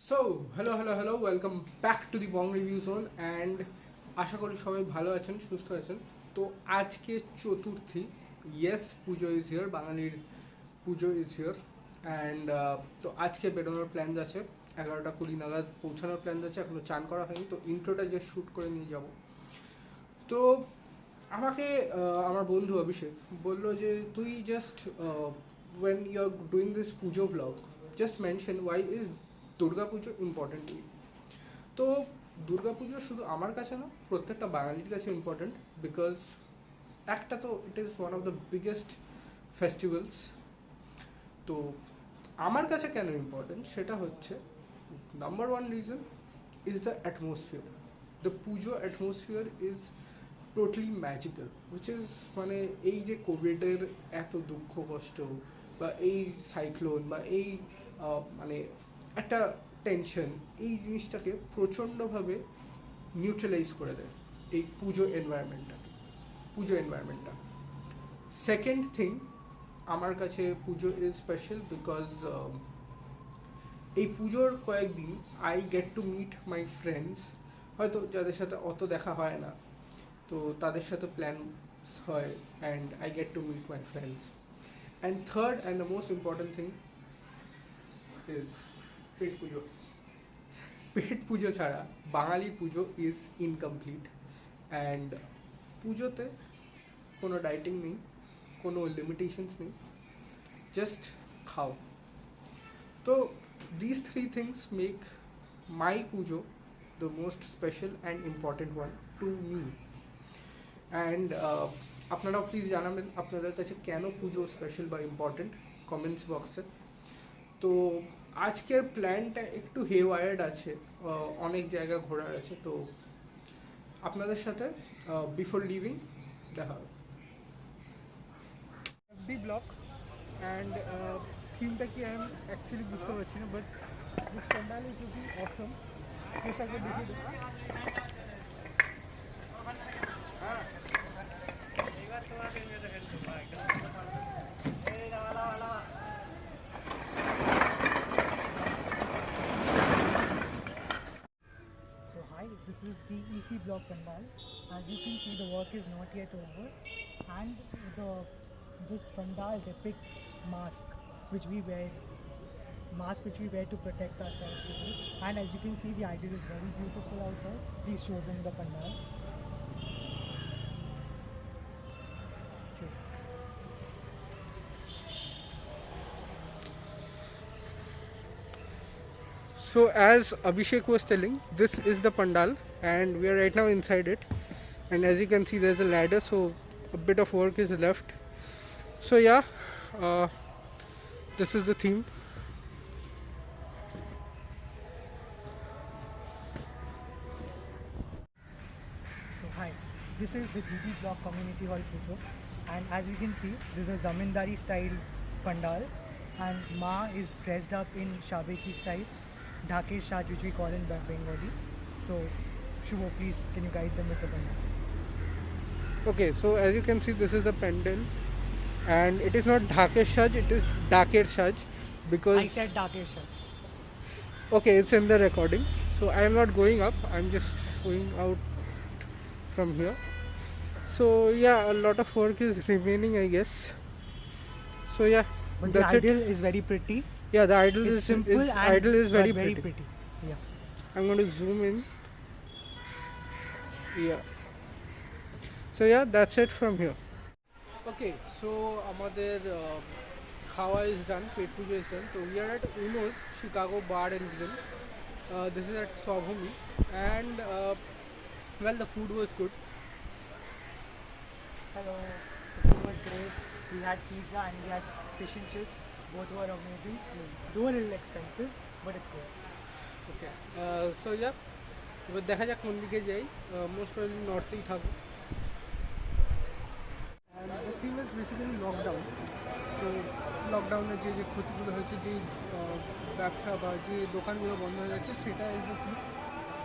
So hello welcome back to the Bong review zone and আশা করি সবাই ভালো আছেন, সুস্থ আছেন। তো আজকে Chaturthi, yes, Pujo is here, বাঙালির পুজো ইজ হিয়ার। অ্যান্ড তো আজকে বেরোনোর প্ল্যান আছে, 11টা 20 নাগাদ পৌঁছানোর প্ল্যান আছে। এখনও চান করা হয়নি, তো ইন্ট্রোটা যে শ্যুট করে নিয়ে যাব। তো আমাকে আমার বন্ধু অভিষেক বললো যে তুই just when you are doing this Pujo vlog, just mention why is Durga Pujo important. তো দুর্গাপুজো শুধু আমার কাছে না, প্রত্যেকটা বাঙালির কাছে ইম্পর্ট্যান্ট, বিকজ একটা তো it is one of the biggest festivals. তো আমার কাছে কেন ইম্পর্ট্যান্ট সেটা হচ্ছে, number one reason is the atmosphere. The Pujo atmosphere is totally magical, which is মানে এই যে কোভিডের এত দুঃখ কষ্ট বা এই সাইক্লোন বা এই মানে একটা টেনশন, এই জিনিসটাকে প্রচণ্ডভাবে নিউট্রালাইজ করে দেয় এই পুজো এনভায়রনমেন্টটা। সেকেন্ড থিং, আমার কাছে পুজো ইজ স্পেশাল বিকজ এই পুজোর কয়েকদিন I get to meet my friends, হয়তো যাদের সাথে অত দেখা হয় না, তো তাদের সাথে প্ল্যান হয় and I get to meet my friends. And third and the most important thing is pet Pujo. Pet পুজো ছাড়া বাঙালির পুজো ইজ ইনকমপ্লিট। অ্যান্ড পুজোতে কোনো ডায়েটিং নেই, কোনো লিমিটেশনস নেই, জাস্ট খাও। তো this three things make my Puja the most special and important one to me. And আপনারাও প্লিজ জানাবেন আপনাদের কাছে কেন পুজো স্পেশাল বা ইম্পর্টেন্ট, কমেন্টস বক্সে। তো আজকের প্ল্যানটা একটু হেওয়ার্ড আছে, অনেক জায়গা ঘোরার আছে, তো আপনাদের সাথে বিফোর লিভিং দেখা হবে। বি ব্লক অ্যান্ড থিমটা কি আমি অ্যাকচুয়ালি বুঝতে পারছি না, but this pandal is looking Assam. Please একবার দেখিয়ে দেবো। So hi, this is the EC block pandal. As you can see, the work is not yet over, and this pandal depicts mask which we wear to protect ourselves with it. And as you can see, the idol is very beautiful out there. Please show them the pandal. Cheers. So as Abhishek was telling, this is the pandal and we are right now inside it. And as you can see, there's a ladder, so a bit of work is left. So yeah, this is the theme. So hi, this is the GB Block Community Hall Pujo, and as you can see, this is a Zamindari style pandal, and Ma is dressed up in Shabeki style, Dhakesh Shaj which we call in Bengali. So Shubho, please can you guide them with the pandal? Okay, so as you can see, this is the pendant, and it is not Dhakesh Shaj, it is Dhakesh Shaj, because I said Dhakesh Shaj. okay, it's in the recording. So I am not going up, I'm just going out from here. So yeah, a lot of work is remaining, I guess. So yeah, But the that's it. idol is very pretty. Yeah, the idol It's is simple and idol is very, but very pretty. pretty. Yeah. I'm going to zoom in. Yeah. So yeah, that's it from here. Okay, so আমাদের খাওয়া is done, pet Puja is done. So we are at Uno's Chicago Bar and Grill. This is at Swabhumi, and well, the food was good. Hello. The food was great. We had pizza and we had fish and chips. Both were amazing. Though a little expensive, but it's good. Okay. So yeah, এবার দেখা যাক কোন দিকে যাই, most probably নর্থেই থাকবো। And the thing is basically lockdown. তো লকডাউনের যে ক্ষতিগুলো হয়েছে, যে ব্যবসা বা যে দোকানগুলো বন্ধ হয়ে গেছে, সেটা is the thing.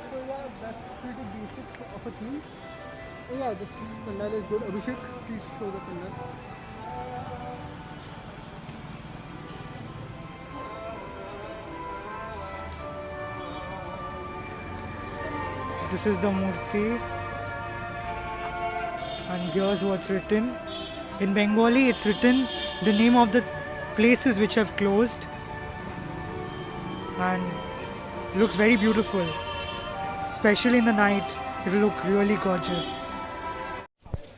So yeah, that's pretty basic of a thing. Yeah, this pandal is good. Abhishek, please show the pandal. This is the murti, and here's what's written. In Bengali, it's written the name of the places which have closed, and looks very beautiful. Especially in the night, it will look really gorgeous.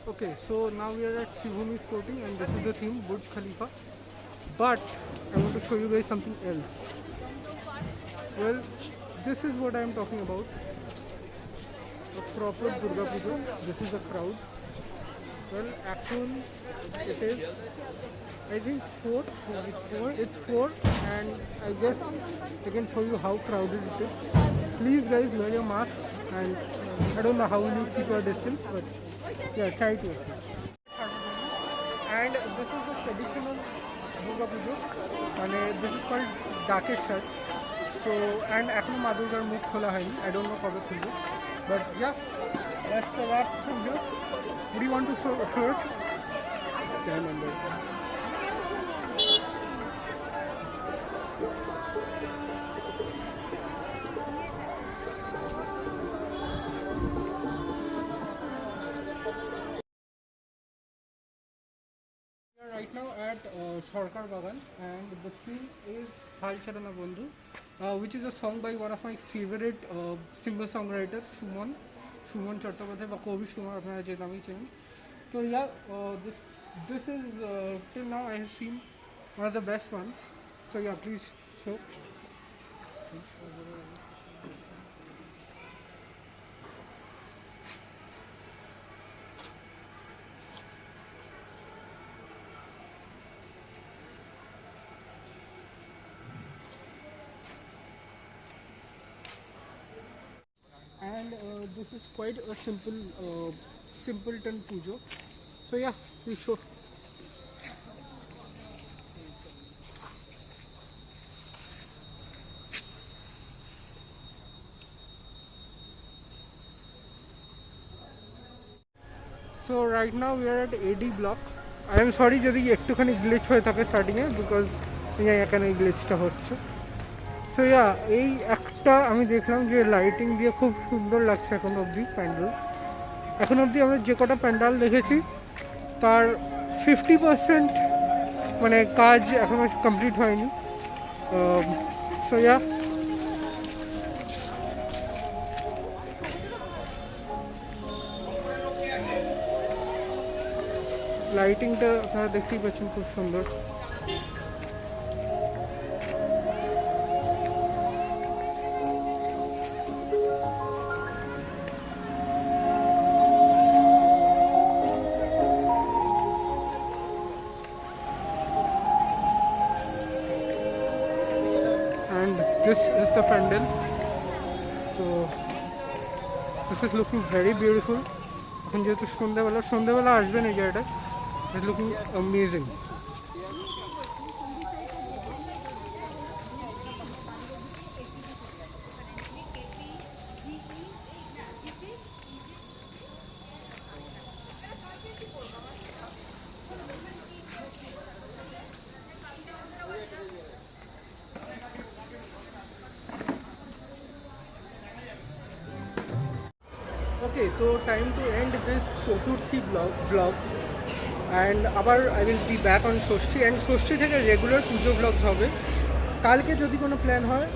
Okay, so now we are at Shivbhumi Sporting and this is the theme Burj Khalifa. But I want to show you guys something else. Well, this is what I am talking about. A proper Durga Puja. This is the crowd. Well, actually, it is, I think, 4. Yeah, it's 4. It's 4, and I guess I can show you how crowded it is. Please, guys, wear your masks, and I don't know how you keep your distance, but yeah, try to. And this is the traditional Durga Puja, and this is called Dakesh Sach. So, and এখনো মা দুর্গার মুখ খোলা হয়নি. I don't know কবে খুলবে, but yeah, that's a wrap from here. Would you want to show it? Stand under. We are right now at Sarkar Bagan, and the theme is Hal Charana Bandhu, which is a song by one of my favorite singer-songwriters, Shumon Chattopadhyay বা কবি সুমন আপনারা যে নামেই চেনেন। তো yeah, this is till now I have seen one of the best ones. So yeah, please show. And this is quite a simpleton pujo. So yeah, we show. So right now we are at AD block. I am sorry যদি একটুখানি glitch হয়ে থাকে স্টার্টিংয়ে, because এখানে এই গ্লিচটা হচ্ছে। So yeah, এই একটা আমি দেখলাম যে লাইটিং দিয়ে খুব সুন্দর লাগছে এখন অবধি প্যান্ডেলস। এখন অবধি আমরা যে কটা প্যান্ডেল দেখেছি তার 50% মানে কাজ এখনও কমপ্লিট হয়নি। সো ইয়া, লাইটিংটা আপনারা দেখতেই পাচ্ছেন খুব সুন্দর। And this is the pandal. So this is looking very beautiful. এখন যেহেতু সন্ধ্যাবেলা আসবেন এই জায়গাটা, it's looking amazing. Okay, so time to end this Chaturthi vlog, and আবার I will be back on Shashthi, and ষষ্ঠী থেকে রেগুলার পুজো vlogs হবে। কালকে যদি কোনো প্ল্যান হয়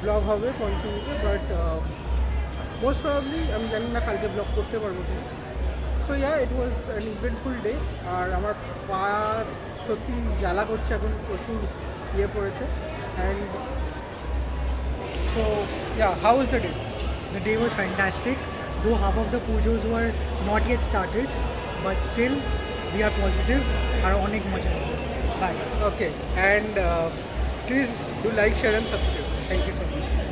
vlog হবে পঞ্চমীতে, বাট মোস্ট প্রবাবলি আমি জানি না কালকে vlog করতে পারবো কিনা। So yeah, it was an eventful day, আর আমার পা সত্যি জ্বালা করছে এখন, প্রচুর পড়েছে। And so yeah, how is the day? The day was fantastic, though half of the pujas were not yet started, but still we are positive. Our onek moja. Bye. Okay, and please do like, share and subscribe. Thank you so much.